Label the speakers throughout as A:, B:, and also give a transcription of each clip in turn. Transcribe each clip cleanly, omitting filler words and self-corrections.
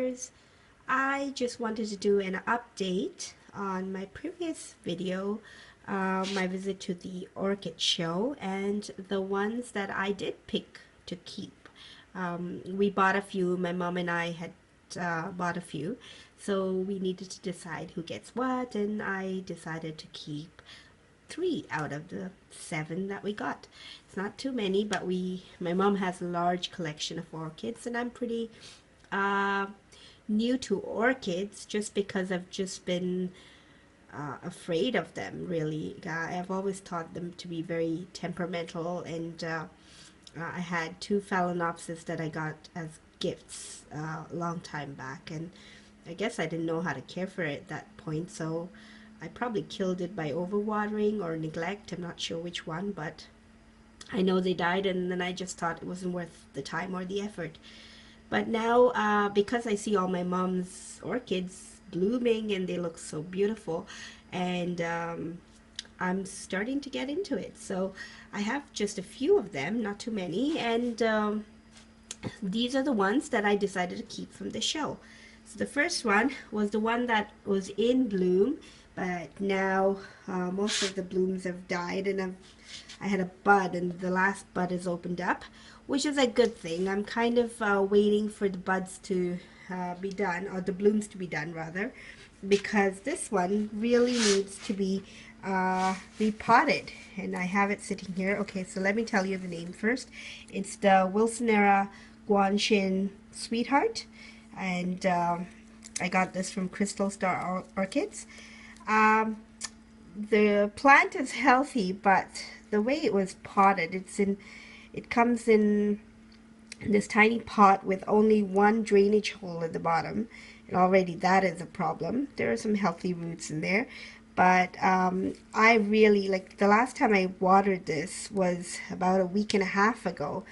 A: viewers. I just wanted to do an update on my previous video, my visit to the Orchid Show, and the ones that I did pick to keep. We bought a few, my mom and I had bought a few, so we needed to decide who gets what, and I decided to keep 3 out of the 7 that we got. It's not too many, but my mom has a large collection of orchids, and I'm pretty new to orchids just because I've just been afraid of them, really. I've always thought them to be very temperamental, and I had 2 phalaenopsis that I got as gifts a long time back, and I guess I didn't know how to care for it at that point, so I probably killed it by overwatering or neglect. I'm not sure which one, but I know they died, and then I just thought it wasn't worth the time or the effort. But now, because I see all my mom's orchids blooming and they look so beautiful, and I'm starting to get into it. So I have just a few of them, not too many, and these are the ones that I decided to keep from the show. So the first one was the one that was in bloom, but now most of the blooms have died, and I had a bud, and the last bud is opened up, which is a good thing. I'm kind of waiting for the buds to be done, or the blooms to be done rather, because this one really needs to be repotted, and I have it sitting here. Okay, so let me tell you the name first. It's the Wilsonera Guanshin Sweetheart, and I got this from Crystal Star Orchids. The plant is healthy, but the way it was potted, it comes in this tiny pot with only one drainage hole at the bottom, and already that is a problem. There are some healthy roots in there, but I really, like, the last time I watered this was about a week and a half ago,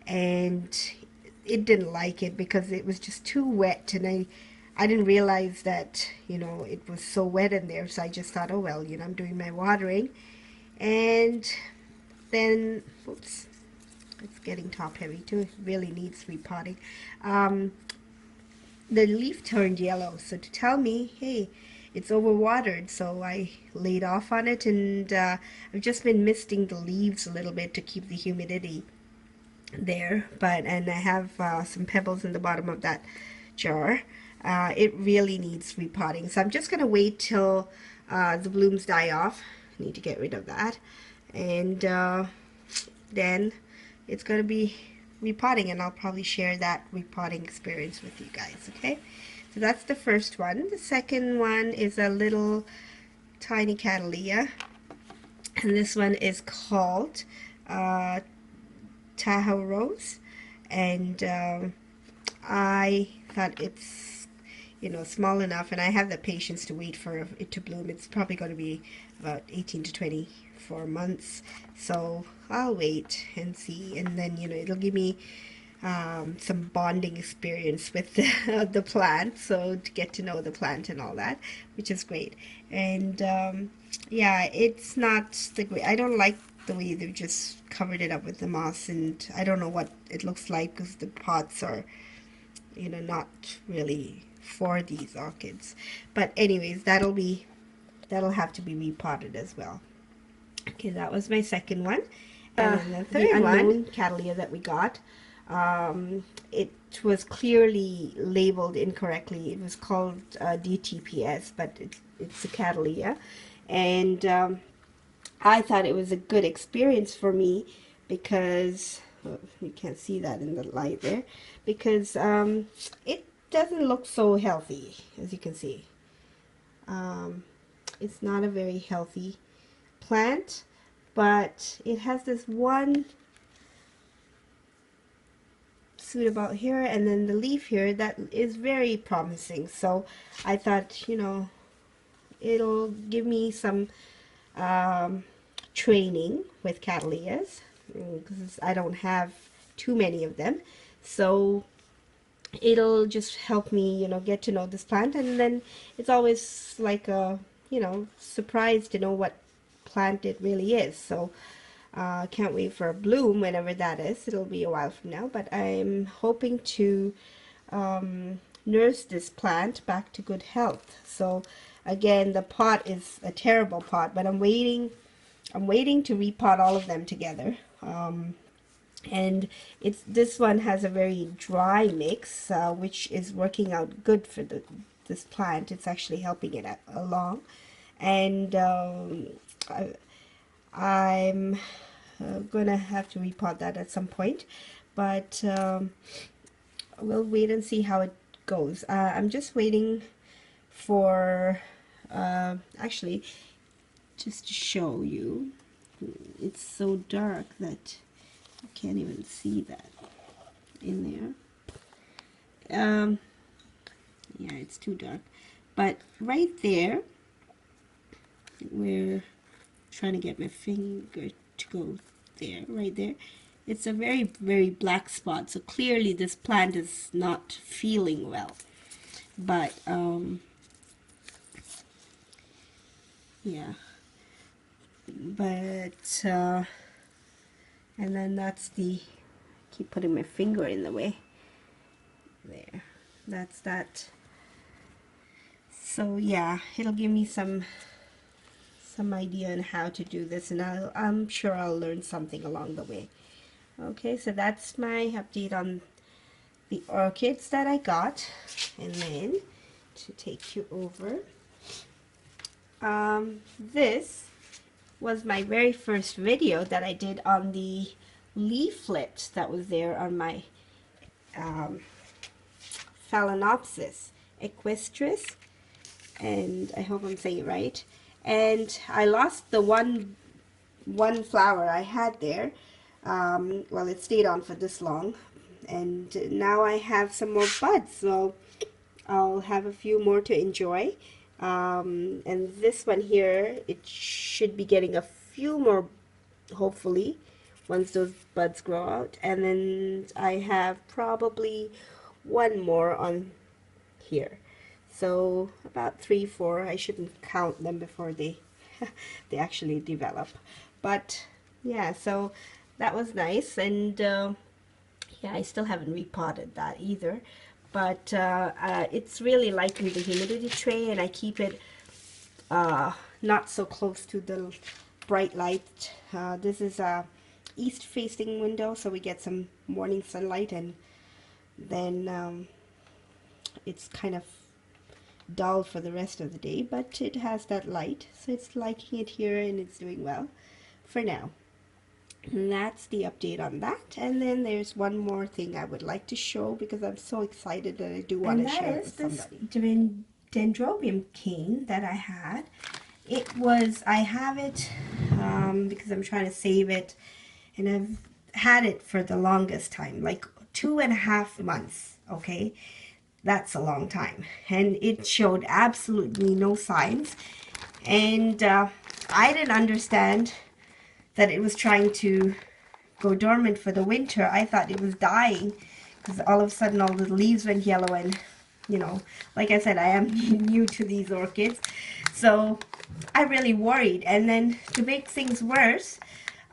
A: and it didn't like it because it was just too wet, and I didn't realize that, it was so wet in there, so I just thought, oh well, I'm doing my watering. And then, oops, it's getting top heavy too. It really needs repotting. The leaf turned yellow, so to tell me, hey, it's overwatered, so I laid off on it, and I've just been misting the leaves a little bit to keep the humidity there, and I have some pebbles in the bottom of that jar. It really needs repotting, so I'm just going to wait till the blooms die off. I need to get rid of that, and then it's going to be repotting, and I'll probably share that repotting experience with you guys. Okay, so that's the first one. The second one is a little tiny Catalea, and this one is called Tahoe Rose, and I thought it's small enough, and I have the patience to wait for it to bloom. It's probably going to be about 18 to 24 months, so I'll wait and see, and then it'll give me some bonding experience with the plant, so to get to know the plant and all that, which is great. And yeah, it's not the great. I don't like the way they've just covered it up with the moss, and I don't know what it looks like because the pots are not really for these orchids. But anyways, that'll have to be repotted as well. Okay, that was my second one. And then the third unknown Catalea that we got, it was clearly labeled incorrectly. It was called DTPS, but it's a Catalea, and I thought it was a good experience for me because you can't see that in the light there, because it doesn't look so healthy, as you can see. It's not a very healthy plant, but it has this one shoot about here, and then the leaf here that is very promising. So I thought, it'll give me some training with Cataleas, because I don't have too many of them, so it'll just help me get to know this plant. And then it's always like a surprise to know what plant it really is. So can't wait for a bloom whenever that is. It'll be a while from now, but I'm hoping to nurse this plant back to good health. So again, the pot is a terrible pot, but I'm waiting to repot all of them together. And this one has a very dry mix, which is working out good for this plant. It's actually helping it along. And I'm gonna have to repot that at some point, but we'll wait and see how it goes. I'm just waiting for actually, just to show you, it's so dark that you can't even see that in there. Yeah, it's too dark, but right there, we're trying to get my finger to go there, right there, it's a very, very black spot. So clearly this plant is not feeling well. But yeah, but and then that's the, keep putting my finger in the way there, that's that. So yeah, it'll give me some idea on how to do this, and I'm sure I'll learn something along the way. Okay, so that's my update on the orchids that I got. And then to take you over, this was my very first video that I did on the leaflet that was there on my Phalaenopsis equestris, and I hope I'm saying it right. And I lost the one flower I had there. Well, it stayed on for this long, and now I have some more buds, so I'll have a few more to enjoy. And this one here, it should be getting a few more, hopefully, once those buds grow out. And then I have probably one more on here. So about 3, 4. I shouldn't count them before they they actually develop. But yeah, so that was nice. And yeah, I still haven't repotted that either. But it's really liking the humidity tray, and I keep it not so close to the bright light. This is a east-facing window, so we get some morning sunlight, and then it's kind of dull for the rest of the day, but it has that light, so it's liking it here, and it's doing well for now. And that's the update on that. And then there's one more thing I would like to show, because I'm so excited that I do want to share it with somebody. This dendrobium cane that I had. I have it because I'm trying to save it, and I've had it for the longest time, like 2.5 months, okay? That's a long time. And it showed absolutely no signs. And I didn't understand that it was trying to go dormant for the winter. I thought it was dying, because all of a sudden all the leaves went yellow, and you know, like I said, I am new to these orchids, so I really worried. And then to make things worse,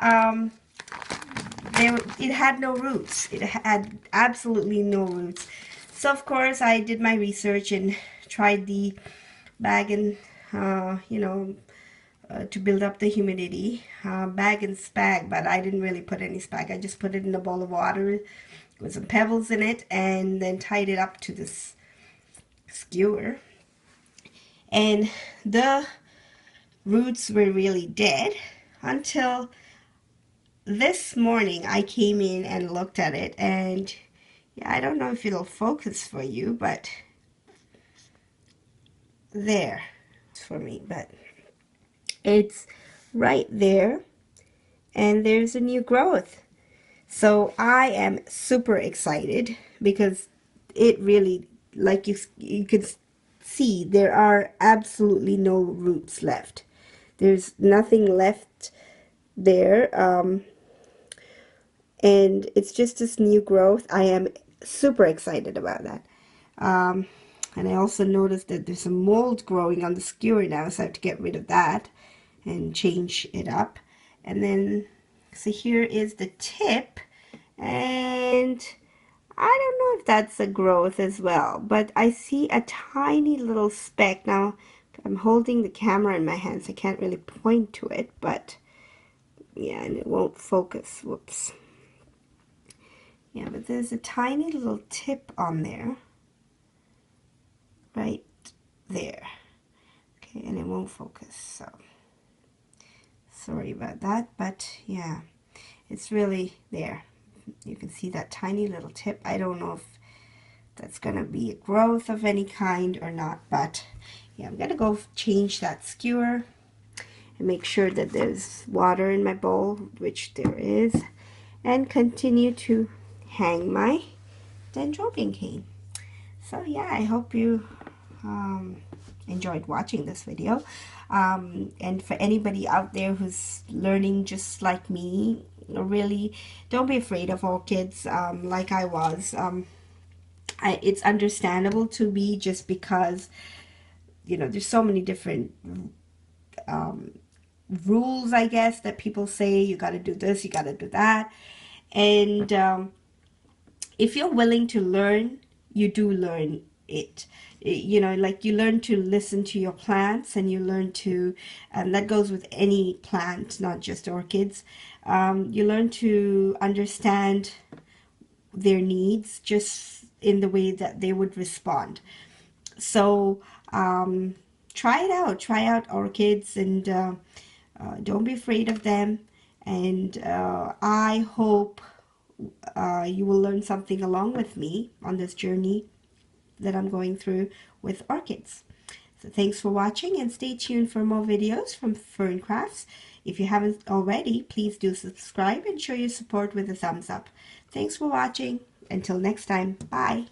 A: it had no roots. It had absolutely no roots. So of course I did my research and tried the bag and you know, to build up the humidity, bag and spag, but I didn't really put any spag. I just put it in a bowl of water with some pebbles in it, and then tied it up to this skewer. And the roots were really dead until this morning. I came in and looked at it, and yeah, I don't know if it'll focus for you, but there, it's for me, but it's right there, and there's a new growth. So I am super excited, because it really, like you could see, there are absolutely no roots left. There's nothing left there, and it's just this new growth. I am super excited about that. And I also noticed that there's some mold growing on the skewer now, so I have to get rid of that and change it up. And then, so here is the tip, and I don't know if that's a growth as well, but I see a tiny little speck. Now, I'm holding the camera in my hands. I can't really point to it, but yeah, and it won't focus. Whoops. Yeah, but there's a tiny little tip on there. Right there. Okay, and it won't focus, so sorry about that, but yeah, it's really there. You can see that tiny little tip. I don't know if that's gonna be a growth of any kind or not, but yeah, I'm gonna go change that skewer and make sure that there's water in my bowl, which there is, and continue to hang my dendrobium cane. So yeah, I hope you enjoyed watching this video. And for anybody out there who's learning just like me, really don't be afraid of orchids, like I was. It's understandable to be, just because, you know, there's so many different rules, I guess, that people say you got to do this, you got to do that. And if you're willing to learn, you do learn it. You know, like you learn to listen to your plants, and you learn to, and that goes with any plant, not just orchids. You learn to understand their needs just in the way that they would respond. So try out orchids, and don't be afraid of them. And I hope you will learn something along with me on this journey that I'm going through with orchids. So thanks for watching, and stay tuned for more videos from FernCrafts. If you haven't already, please do subscribe and show your support with a thumbs up. Thanks for watching. Until next time, bye.